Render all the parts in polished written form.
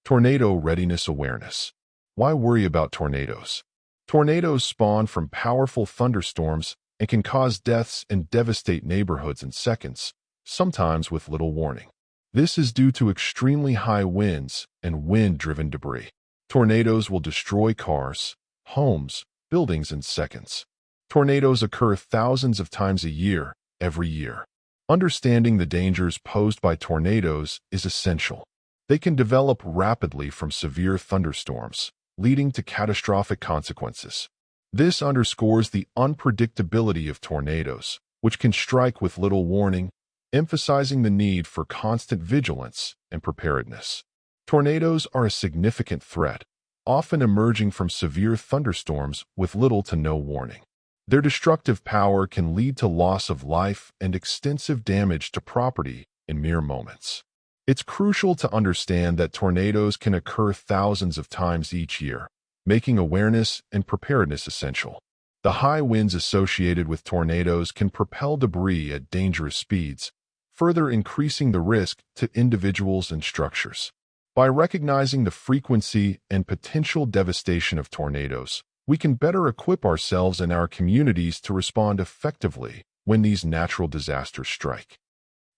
Tornado readiness awareness. Why worry about tornadoes? Tornadoes spawn from powerful thunderstorms and can cause deaths and devastate neighborhoods in seconds, sometimes with little warning. This is due to extremely high winds and wind-driven debris. Tornadoes will destroy cars, homes, buildings in seconds. Tornadoes occur thousands of times a year, every year. Understanding the dangers posed by tornadoes is essential. They can develop rapidly from severe thunderstorms, leading to catastrophic consequences. This underscores the unpredictability of tornadoes, which can strike with little warning, emphasizing the need for constant vigilance and preparedness. Tornadoes are a significant threat, often emerging from severe thunderstorms with little to no warning. Their destructive power can lead to loss of life and extensive damage to property in mere moments. It's crucial to understand that tornadoes can occur thousands of times each year, making awareness and preparedness essential. The high winds associated with tornadoes can propel debris at dangerous speeds, further increasing the risk to individuals and structures. By recognizing the frequency and potential devastation of tornadoes, we can better equip ourselves and our communities to respond effectively when these natural disasters strike.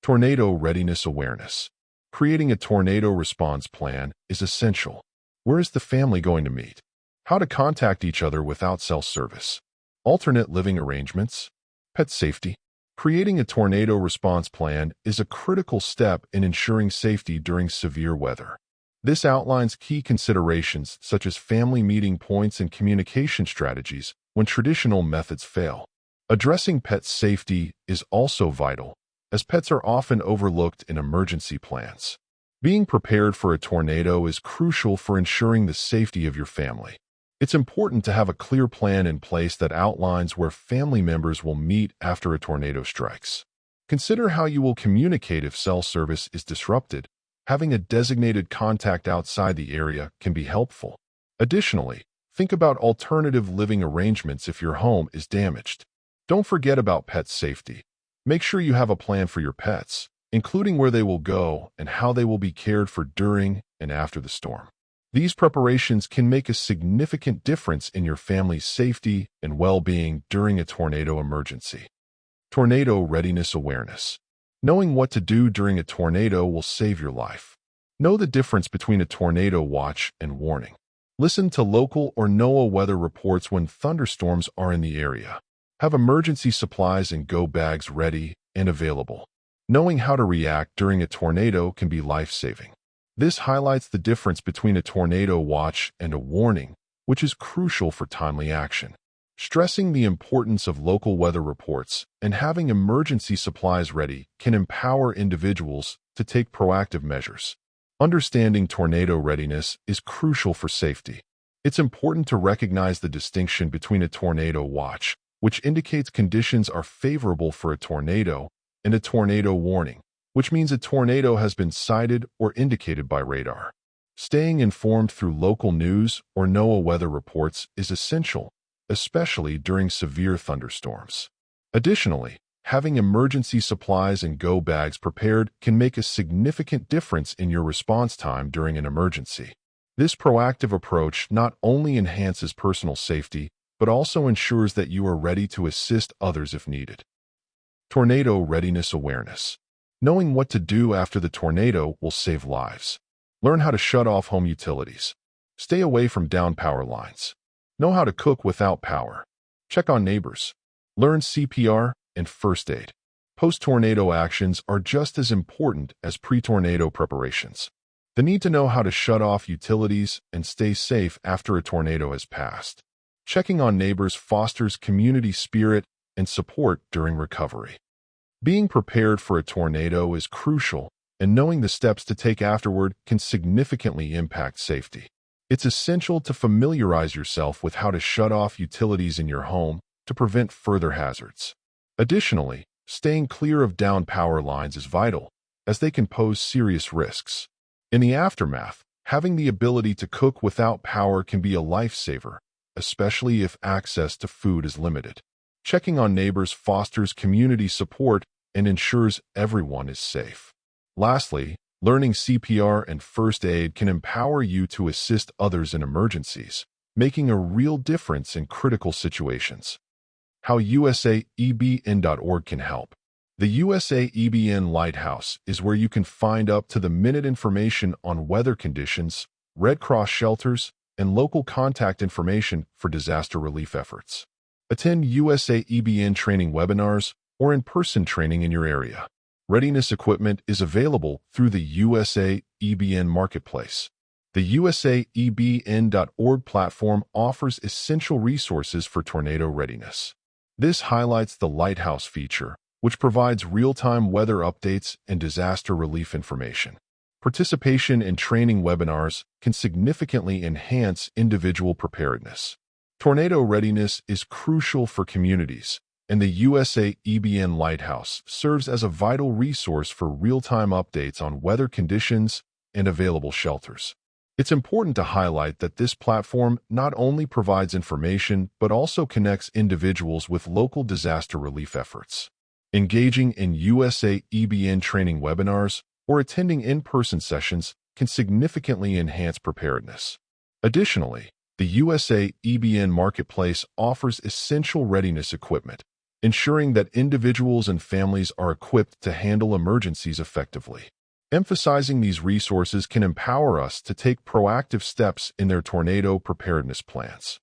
Tornado readiness awareness. Creating a tornado response plan is essential. Where is the family going to meet? How to contact each other without cell service? Alternate living arrangements? Pet safety? Creating a tornado response plan is a critical step in ensuring safety during severe weather. This outlines key considerations such as family meeting points and communication strategies when traditional methods fail. Addressing pet safety is also vital, as pets are often overlooked in emergency plans. Being prepared for a tornado is crucial for ensuring the safety of your family. It's important to have a clear plan in place that outlines where family members will meet after a tornado strikes. Consider how you will communicate if cell service is disrupted. Having a designated contact outside the area can be helpful. Additionally, think about alternative living arrangements if your home is damaged. Don't forget about pet safety. Make sure you have a plan for your pets, including where they will go and how they will be cared for during and after the storm. These preparations can make a significant difference in your family's safety and well-being during a tornado emergency. Tornado readiness awareness. Knowing what to do during a tornado will save your life. Know the difference between a tornado watch and warning. Listen to local or NOAA weather reports when thunderstorms are in the area. Have emergency supplies and go bags ready and available. Knowing how to react during a tornado can be life-saving. This highlights the difference between a tornado watch and a warning, which is crucial for timely action. Stressing the importance of local weather reports and having emergency supplies ready can empower individuals to take proactive measures. Understanding tornado readiness is crucial for safety. It's important to recognize the distinction between a tornado watch, which indicates conditions are favorable for a tornado, and a tornado warning, which means a tornado has been sighted or indicated by radar. Staying informed through local news or NOAA weather reports is essential, especially during severe thunderstorms. Additionally, having emergency supplies and go bags prepared can make a significant difference in your response time during an emergency. This proactive approach not only enhances personal safety, but also ensures that you are ready to assist others if needed. Tornado readiness awareness. Knowing what to do after the tornado will save lives. Learn how to shut off home utilities. Stay away from down power lines. Know how to cook without power. Check on neighbors. Learn CPR and first aid. Post-tornado actions are just as important as pre-tornado preparations. The need to know how to shut off utilities and stay safe after a tornado has passed. Checking on neighbors fosters community spirit and support during recovery. Being prepared for a tornado is crucial, and knowing the steps to take afterward can significantly impact safety. It's essential to familiarize yourself with how to shut off utilities in your home to prevent further hazards. Additionally, staying clear of down power lines is vital, as they can pose serious risks. In the aftermath, having the ability to cook without power can be a lifesaver, especially if access to food is limited. Checking on neighbors fosters community support and ensures everyone is safe. Lastly, Learning CPR and first aid can empower you to assist others in emergencies, making a real difference in critical situations. How USAEBN.org can help. The USAEBN Lighthouse is where you can find up-to-the-minute information on weather conditions, Red Cross shelters, and local contact information for disaster relief efforts. Attend USAEBN training webinars or in-person training in your area. Readiness equipment is available through the USAEBN Marketplace. The USAEBN.org platform offers essential resources for tornado readiness. This highlights the Lighthouse feature, which provides real-time weather updates and disaster relief information. Participation in training webinars can significantly enhance individual preparedness. Tornado readiness is crucial for communities, and the USAEBN Lighthouse serves as a vital resource for real-time updates on weather conditions and available shelters. It's important to highlight that this platform not only provides information but also connects individuals with local disaster relief efforts. Engaging in USAEBN training webinars or attending in-person sessions can significantly enhance preparedness. Additionally, the USAEBN Marketplace offers essential readiness equipment, ensuring that individuals and families are equipped to handle emergencies effectively. Emphasizing these resources can empower us to take proactive steps in their tornado preparedness plans.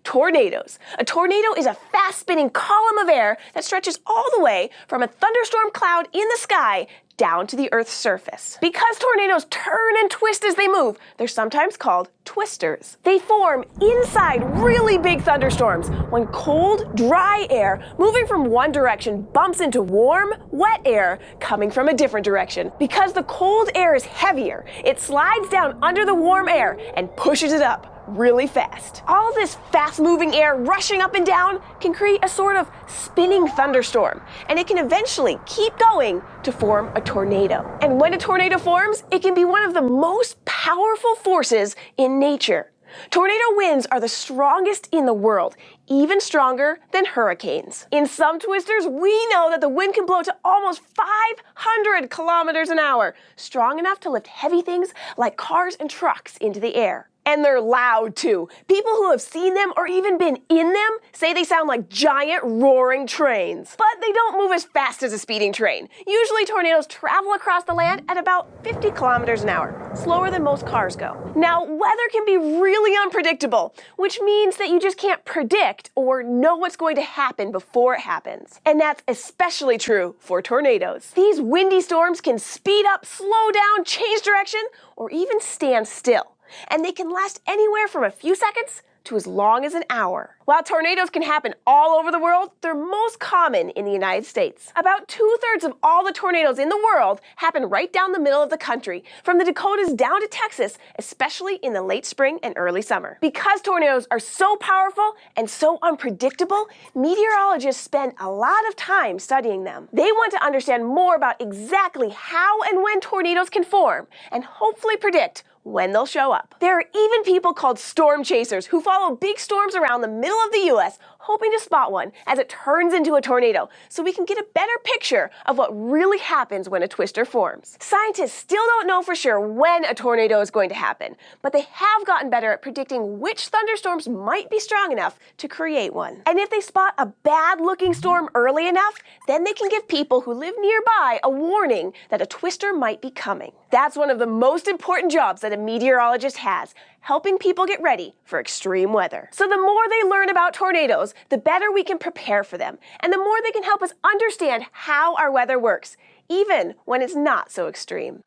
Tornadoes. A tornado is a fast-spinning column of air that stretches all the way from a thunderstorm cloud in the sky down to the Earth's surface. Because tornadoes turn and twist as they move, they're sometimes called twisters. They form inside really big thunderstorms when cold, dry air moving from one direction bumps into warm, wet air coming from a different direction. Because the cold air is heavier, it slides down under the warm air and pushes it up really fast. All this fast-moving air rushing up and down can create a sort of spinning thunderstorm, and it can eventually keep going to form a tornado. And when a tornado forms, it can be one of the most powerful forces in nature. Tornado winds are the strongest in the world, even stronger than hurricanes. In some twisters, we know that the wind can blow to almost 500 kilometers an hour, strong enough to lift heavy things like cars and trucks into the air. And they're loud too. People who have seen them or even been in them say they sound like giant roaring trains. But they don't move as fast as a speeding train. Usually tornadoes travel across the land at about 50 kilometers an hour, slower than most cars go. Now, weather can be really unpredictable, which means that you just can't predict or know what's going to happen before it happens. And that's especially true for tornadoes. These windy storms can speed up, slow down, change direction, or even stand still. And they can last anywhere from a few seconds to as long as an hour. While tornadoes can happen all over the world, they're most common in the United States. About 2/3 of all the tornadoes in the world happen right down the middle of the country, from the Dakotas down to Texas, especially in the late spring and early summer. Because tornadoes are so powerful and so unpredictable, meteorologists spend a lot of time studying them. They want to understand more about exactly how and when tornadoes can form, and hopefully predict when they'll show up. There are even people called storm chasers who follow big storms around the middle of the U.S. hoping to spot one as it turns into a tornado, so we can get a better picture of what really happens when a twister forms. Scientists still don't know for sure when a tornado is going to happen, but they have gotten better at predicting which thunderstorms might be strong enough to create one. And if they spot a bad-looking storm early enough, then they can give people who live nearby a warning that a twister might be coming. That's one of the most important jobs that a meteorologist has, helping people get ready for extreme weather. So the more they learn about tornadoes, the better we can prepare for them, and the more they can help us understand how our weather works, even when it's not so extreme.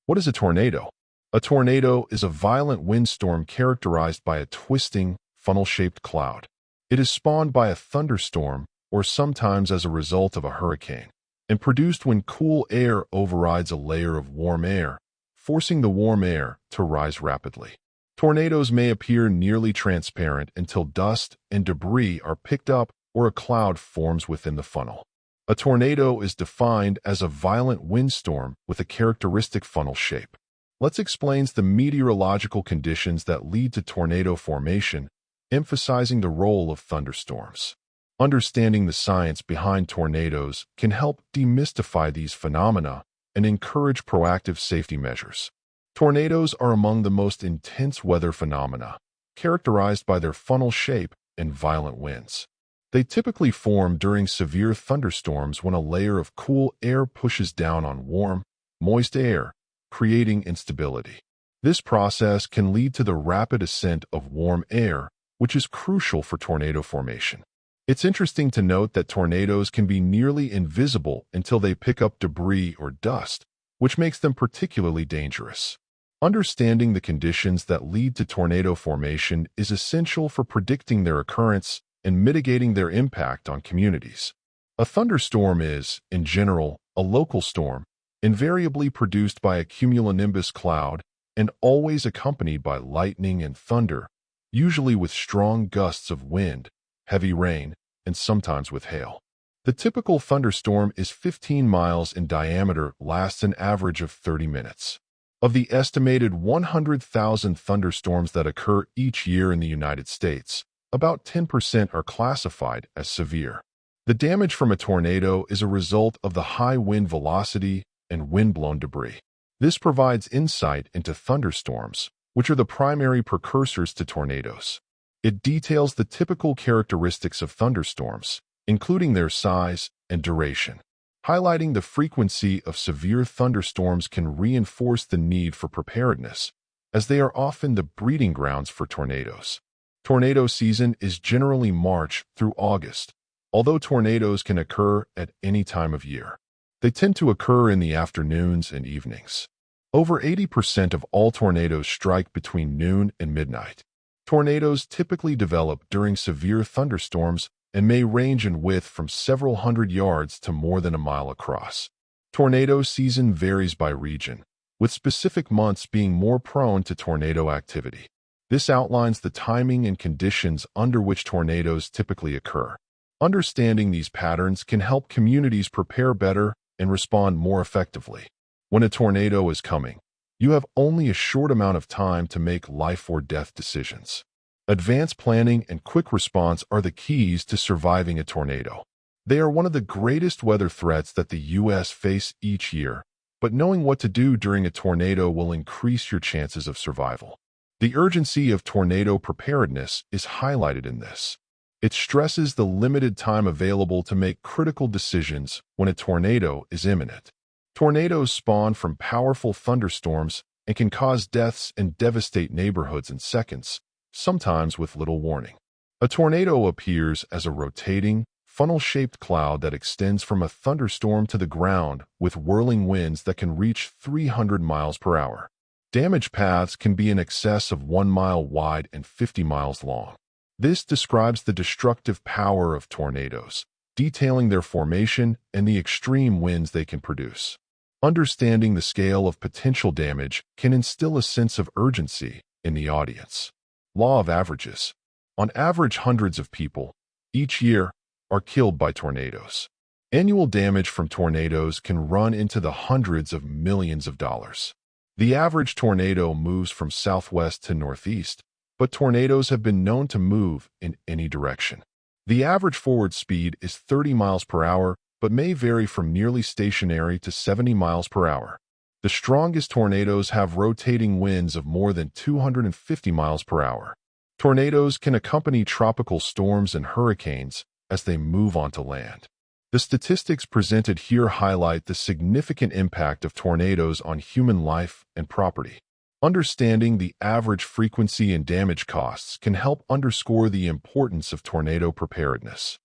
What is a tornado? A tornado is a violent windstorm characterized by a twisting, funnel-shaped cloud. It is spawned by a thunderstorm, or sometimes as a result of a hurricane, and produced when cool air overrides a layer of warm air, forcing the warm air to rise rapidly. Tornadoes may appear nearly transparent until dust and debris are picked up or a cloud forms within the funnel. A tornado is defined as a violent windstorm with a characteristic funnel shape. Let's explain the meteorological conditions that lead to tornado formation, emphasizing the role of thunderstorms. Understanding the science behind tornadoes can help demystify these phenomena and encourage proactive safety measures. Tornadoes are among the most intense weather phenomena, characterized by their funnel shape and violent winds. They typically form during severe thunderstorms when a layer of cool air pushes down on warm, moist air, creating instability. This process can lead to the rapid ascent of warm air, which is crucial for tornado formation. It's interesting to note that tornadoes can be nearly invisible until they pick up debris or dust, which makes them particularly dangerous. Understanding the conditions that lead to tornado formation is essential for predicting their occurrence and mitigating their impact on communities. A thunderstorm is, in general, a local storm, invariably produced by a cumulonimbus cloud and always accompanied by lightning and thunder, usually with strong gusts of wind, heavy rain, and sometimes with hail. The typical thunderstorm is 15 miles in diameter, lasts an average of 30 minutes. Of the estimated 100,000 thunderstorms that occur each year in the United States, about 10% are classified as severe. The damage from a tornado is a result of the high wind velocity and wind-blown debris. This provides insight into thunderstorms, which are the primary precursors to tornadoes. It details the typical characteristics of thunderstorms, including their size and duration. Highlighting the frequency of severe thunderstorms can reinforce the need for preparedness, as they are often the breeding grounds for tornadoes. Tornado season is generally March through August, although tornadoes can occur at any time of year. They tend to occur in the afternoons and evenings. Over 80% of all tornadoes strike between noon and midnight. Tornadoes typically develop during severe thunderstorms and may range in width from several hundred yards to more than a mile across. Tornado season varies by region, with specific months being more prone to tornado activity. This outlines the timing and conditions under which tornadoes typically occur. Understanding these patterns can help communities prepare better and respond more effectively. When a tornado is coming, you have only a short amount of time to make life or death decisions. Advanced planning and quick response are the keys to surviving a tornado. They are one of the greatest weather threats that the U.S. face each year, but knowing what to do during a tornado will increase your chances of survival. The urgency of tornado preparedness is highlighted in this. It stresses the limited time available to make critical decisions when a tornado is imminent. Tornadoes spawn from powerful thunderstorms and can cause deaths and devastate neighborhoods in seconds, sometimes with little warning. A tornado appears as a rotating, funnel-shaped cloud that extends from a thunderstorm to the ground with whirling winds that can reach 300 miles per hour. Damage paths can be in excess of 1 mile wide and 50 miles long. This describes the destructive power of tornadoes, detailing their formation and the extreme winds they can produce. Understanding the scale of potential damage can instill a sense of urgency in the audience. Law of averages. On average, hundreds of people, each year, are killed by tornadoes. Annual damage from tornadoes can run into the hundreds of millions of dollars. The average tornado moves from southwest to northeast, but tornadoes have been known to move in any direction. The average forward speed is 30 miles per hour, but may vary from nearly stationary to 70 miles per hour. The strongest tornadoes have rotating winds of more than 250 miles per hour. Tornadoes can accompany tropical storms and hurricanes as they move onto land. The statistics presented here highlight the significant impact of tornadoes on human life and property. Understanding the average frequency and damage costs can help underscore the importance of tornado preparedness.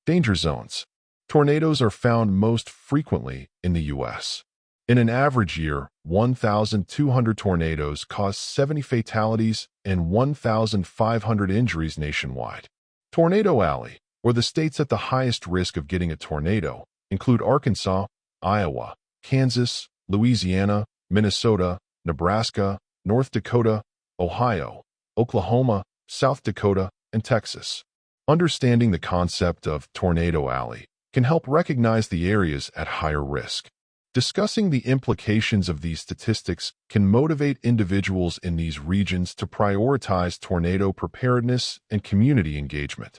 Danger zones. Tornadoes are found most frequently in the U.S. In an average year, 1,200 tornadoes cause 70 fatalities and 1,500 injuries nationwide. Tornado Alley, or the states at the highest risk of getting a tornado, include Arkansas, Iowa, Kansas, Louisiana, Minnesota, Nebraska, North Dakota, Ohio, Oklahoma, South Dakota, and Texas. Understanding the concept of Tornado Alley can help recognize the areas at higher risk. Discussing the implications of these statistics can motivate individuals in these regions to prioritize tornado preparedness and community engagement.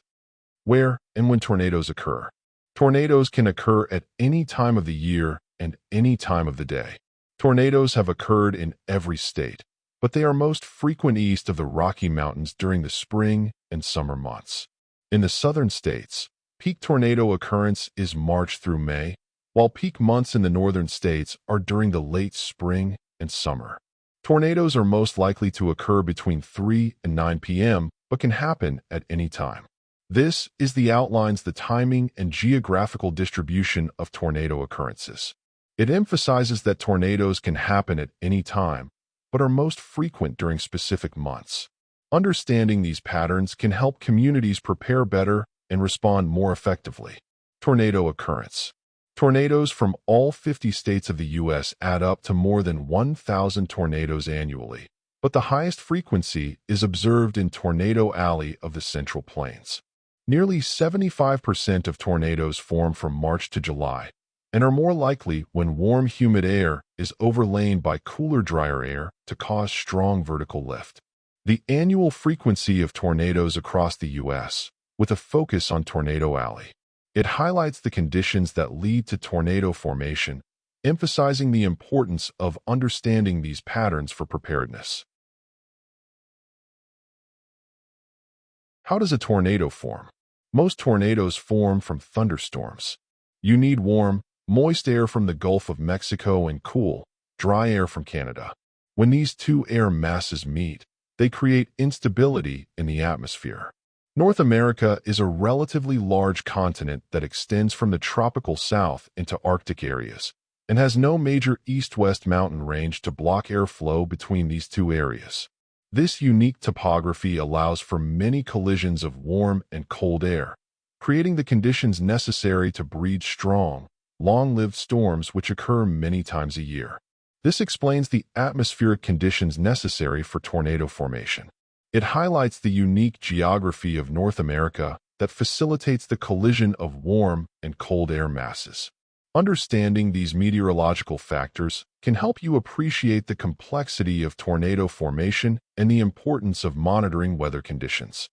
Where and when tornadoes occur. Tornadoes can occur at any time of the year and any time of the day. Tornadoes have occurred in every state, but they are most frequent east of the Rocky Mountains during the spring and summer months. In the southern states, peak tornado occurrence is March through May, while peak months in the northern states are during the late spring and summer. Tornadoes are most likely to occur between 3 and 9 p.m., but can happen at any time. This is the outlines the timing and geographical distribution of tornado occurrences. It emphasizes that tornadoes can happen at any time, but are most frequent during specific months. Understanding these patterns can help communities prepare better and respond more effectively. Tornado occurrence. Tornadoes from all 50 states of the U.S. add up to more than 1,000 tornadoes annually, but the highest frequency is observed in Tornado Alley of the Central Plains. Nearly 75% of tornadoes form from March to July and are more likely when warm, humid air is overlain by cooler, drier air to cause strong vertical lift. The annual frequency of tornadoes across the U.S., with a focus on Tornado Alley. It highlights the conditions that lead to tornado formation, emphasizing the importance of understanding these patterns for preparedness. How does a tornado form? Most tornadoes form from thunderstorms. You need warm, moist air from the Gulf of Mexico and cool, dry air from Canada. When these two air masses meet, they create instability in the atmosphere. North America is a relatively large continent that extends from the tropical south into Arctic areas and has no major east-west mountain range to block airflow between these two areas. This unique topography allows for many collisions of warm and cold air, creating the conditions necessary to breed strong, long-lived storms which occur many times a year. This explains the atmospheric conditions necessary for tornado formation. It highlights the unique geography of North America that facilitates the collision of warm and cold air masses. Understanding these meteorological factors can help you appreciate the complexity of tornado formation and the importance of monitoring weather conditions.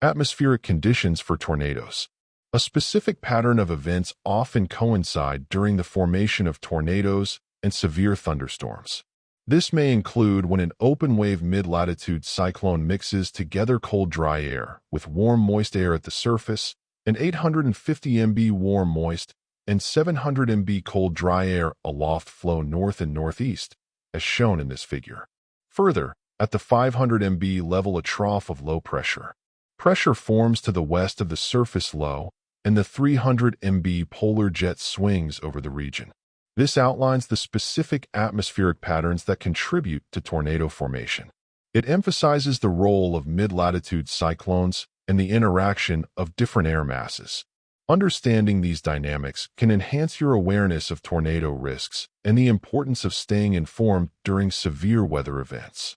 Atmospheric conditions for tornadoes. A specific pattern of events often coincide during the formation of tornadoes and severe thunderstorms. This may include when an open-wave mid-latitude cyclone mixes together cold, dry air with warm, moist air at the surface, and 850 MB warm, moist, and 700 MB cold, dry air aloft flow north and northeast, as shown in this figure. Further, at the 500 MB level, a trough of low pressure. Pressure forms to the west of the surface low, and the 300 MB polar jet swings over the region. This outlines the specific atmospheric patterns that contribute to tornado formation. It emphasizes the role of mid-latitude cyclones and the interaction of different air masses. Understanding these dynamics can enhance your awareness of tornado risks and the importance of staying informed during severe weather events.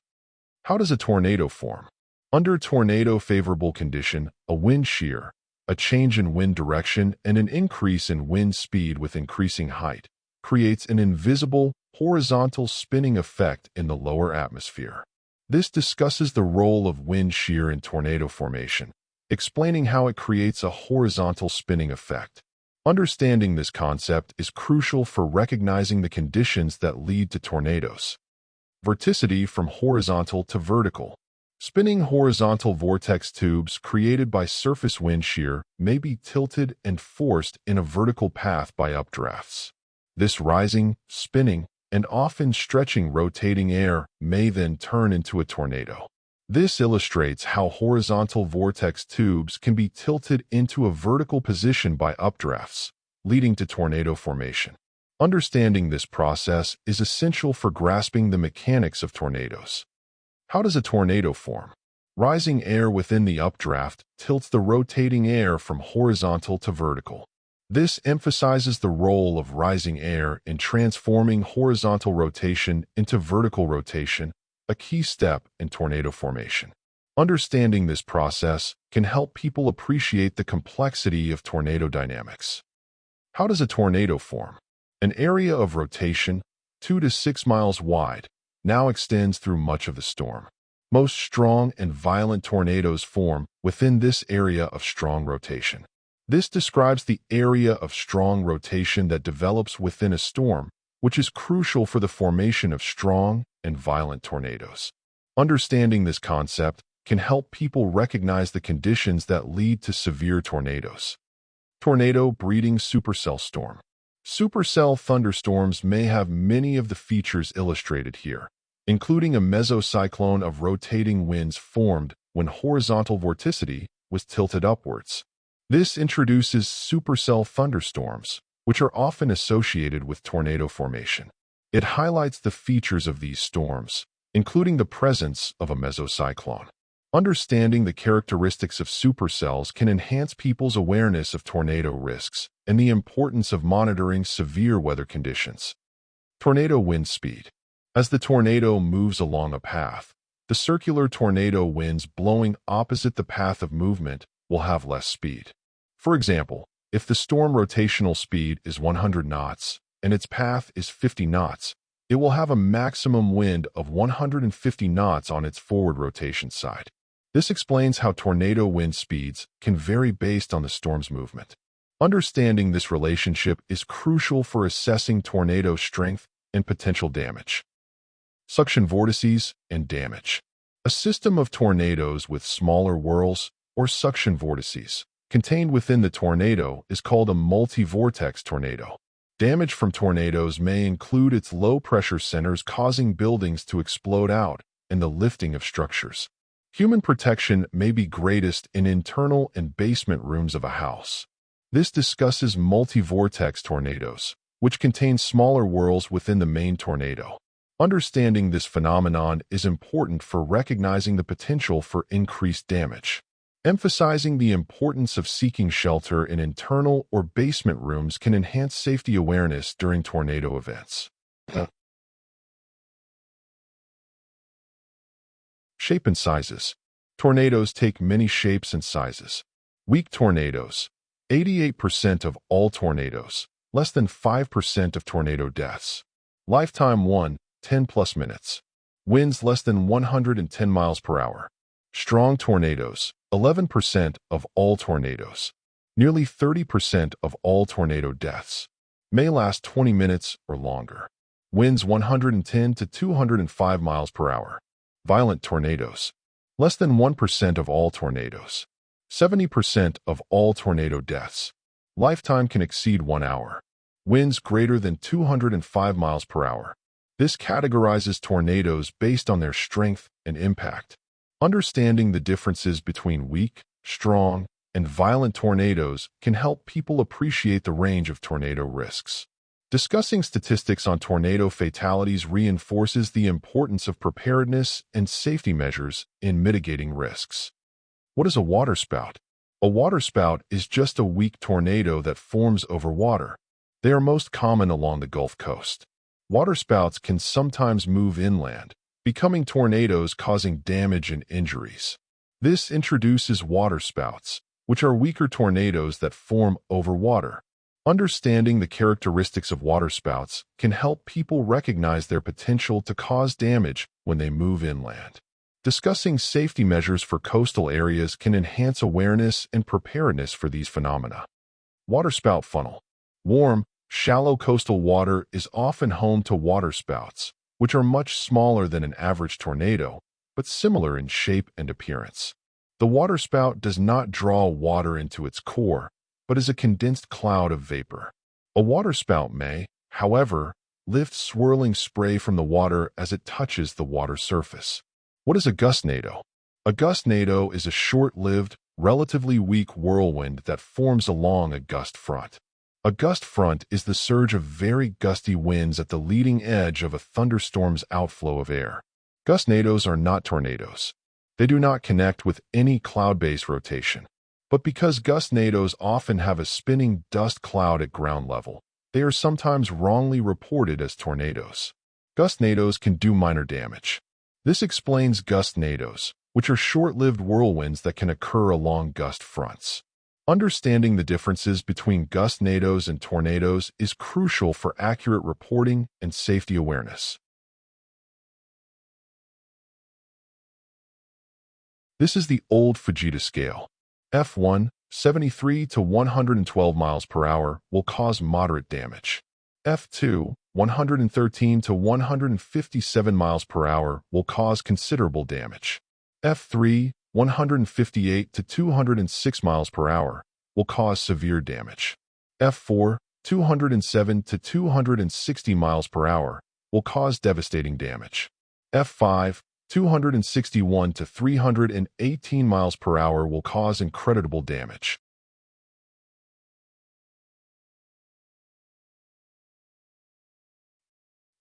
How does a tornado form? Under tornado favorable condition, a wind shear, a change in wind direction, and an increase in wind speed with increasing height creates an invisible, horizontal spinning effect in the lower atmosphere. This discusses the role of wind shear in tornado formation, explaining how it creates a horizontal spinning effect. Understanding this concept is crucial for recognizing the conditions that lead to tornadoes. Vorticity from horizontal to vertical. Spinning horizontal vortex tubes created by surface wind shear may be tilted and forced in a vertical path by updrafts. This rising, spinning, and often stretching rotating air may then turn into a tornado. This illustrates how horizontal vortex tubes can be tilted into a vertical position by updrafts, leading to tornado formation. Understanding this process is essential for grasping the mechanics of tornadoes. How does a tornado form? Rising air within the updraft tilts the rotating air from horizontal to vertical. This emphasizes the role of rising air in transforming horizontal rotation into vertical rotation, a key step in tornado formation. Understanding this process can help people appreciate the complexity of tornado dynamics. How does a tornado form? An area of rotation, 2 to 6 miles wide, now extends through much of the storm. Most strong and violent tornadoes form within this area of strong rotation. This describes the area of strong rotation that develops within a storm, which is crucial for the formation of strong and violent tornadoes. Understanding this concept can help people recognize the conditions that lead to severe tornadoes. Tornado breeding supercell storm. Supercell thunderstorms may have many of the features illustrated here, including a mesocyclone of rotating winds formed when horizontal vorticity was tilted upwards. This introduces supercell thunderstorms, which are often associated with tornado formation. It highlights the features of these storms, including the presence of a mesocyclone. Understanding the characteristics of supercells can enhance people's awareness of tornado risks and the importance of monitoring severe weather conditions. Tornado wind speed. As the tornado moves along a path, the circular tornado winds blowing opposite the path of movement will have less speed. For example, if the storm rotational speed is 100 knots and its path is 50 knots, it will have a maximum wind of 150 knots on its forward rotation side. This explains how tornado wind speeds can vary based on the storm's movement. Understanding this relationship is crucial for assessing tornado strength and potential damage. Suction vortices and damage. A system of tornadoes with smaller whirls, or suction vortices, contained within the tornado is called a multi-vortex tornado. Damage from tornadoes may include its low-pressure centers causing buildings to explode out and the lifting of structures. Human protection may be greatest in internal and basement rooms of a house. This discusses multi-vortex tornadoes, which contain smaller whirls within the main tornado. Understanding this phenomenon is important for recognizing the potential for increased damage. Emphasizing the importance of seeking shelter in internal or basement rooms can enhance safety awareness during tornado events. Shape and sizes. Tornadoes take many shapes and sizes. Weak tornadoes. 88% of all tornadoes. Less than 5% of tornado deaths. Lifetime 1, 10 plus minutes. Winds less than 110 miles per hour. Strong tornadoes. 11% of all tornadoes. Nearly 30% of all tornado deaths. May last 20 minutes or longer. Winds 110 to 205 miles per hour. Violent tornadoes. Less than 1% of all tornadoes. 70% of all tornado deaths. Lifetime can exceed 1 hour. Winds greater than 205 miles per hour. This categorizes tornadoes based on their strength and impact. Understanding the differences between weak, strong, and violent tornadoes can help people appreciate the range of tornado risks. Discussing statistics on tornado fatalities reinforces the importance of preparedness and safety measures in mitigating risks. What is a waterspout? A waterspout is just a weak tornado that forms over water. They are most common along the Gulf Coast. Waterspouts can sometimes move inland, becoming tornadoes causing damage and injuries. This introduces waterspouts, which are weaker tornadoes that form over water. Understanding the characteristics of waterspouts can help people recognize their potential to cause damage when they move inland. Discussing safety measures for coastal areas can enhance awareness and preparedness for these phenomena. Waterspout funnel. Warm, shallow coastal water is often home to waterspouts, which are much smaller than an average tornado, but similar in shape and appearance. The waterspout does not draw water into its core, but is a condensed cloud of vapor. A waterspout may, however, lift swirling spray from the water as it touches the water surface. What is a gustnado? A gustnado is a short-lived, relatively weak whirlwind that forms along a gust front. A gust front is the surge of very gusty winds at the leading edge of a thunderstorm's outflow of air. Gustnados are not tornadoes. They do not connect with any cloud-based rotation. But because gustnados often have a spinning dust cloud at ground level, they are sometimes wrongly reported as tornadoes. Gustnados can do minor damage. This explains gustnados, which are short-lived whirlwinds that can occur along gust fronts. Understanding the differences between gustnados and tornadoes is crucial for accurate reporting and safety awareness. This is the old Fujita scale. F1, 73 to 112 miles per hour, will cause moderate damage. F2, 113 to 157 miles per hour, will cause considerable damage. F3, 158 to 206 miles per hour, will cause severe damage. F4, 207 to 260 miles per hour, will cause devastating damage. F5, 261 to 318 miles per hour will cause incredible damage.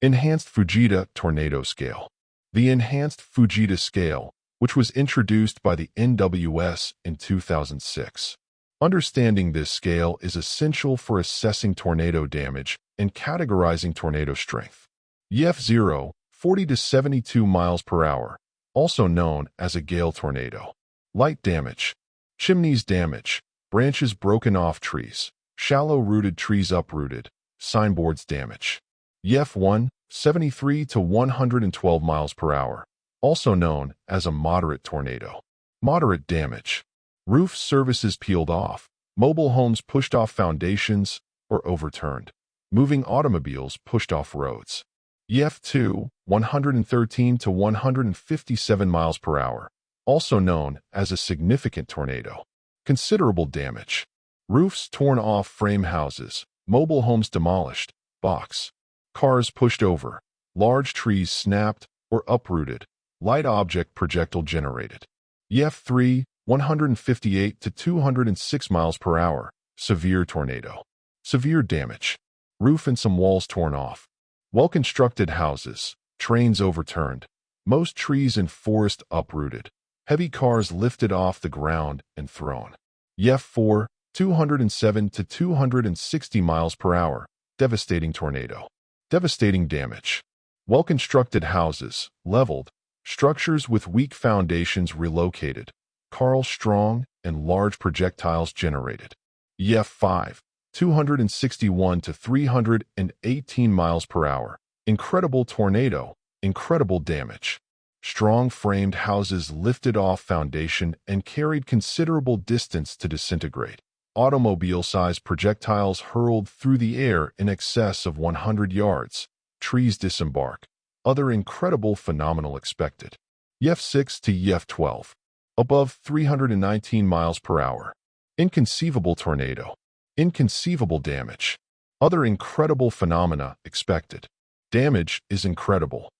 Enhanced Fujita Tornado Scale. The Enhanced Fujita Scale, which was introduced by the NWS in 2006. Understanding this scale is essential for assessing tornado damage and categorizing tornado strength. EF0, 40 to 72 miles per hour, also known as a gale tornado. Light damage. Chimneys damage. Branches broken off trees. Shallow-rooted trees uprooted. Signboards damage. EF1, 73 to 112 miles per hour, also known as a moderate tornado. Moderate damage. Roof surfaces peeled off. Mobile homes pushed off foundations or overturned. Moving automobiles pushed off roads. EF2, 113 to 157 miles per hour, also known as a significant tornado. Considerable damage. Roofs torn off frame houses, mobile homes demolished, box. Cars pushed over, large trees snapped or uprooted, light object projectile generated. EF3, 158 to 206 miles per hour, severe tornado. Severe damage. Roof and some walls torn off. Well-constructed houses, trains overturned, most trees and forest uprooted, heavy cars lifted off the ground and thrown. EF4, 207 to 260 miles per hour, devastating tornado. Devastating damage. Well-constructed houses, leveled, structures with weak foundations relocated, Carl strong and large projectiles generated. EF5, 261 to 318 miles per hour. Incredible tornado, incredible damage. Strong framed houses lifted off foundation and carried considerable distance to disintegrate. Automobile-sized projectiles hurled through the air in excess of 100 yards. Trees disembark. Other incredible phenomenal expected. EF6 to EF12. Above 319 miles per hour. Inconceivable tornado. Inconceivable damage. Other incredible phenomena expected. Damage is incredible.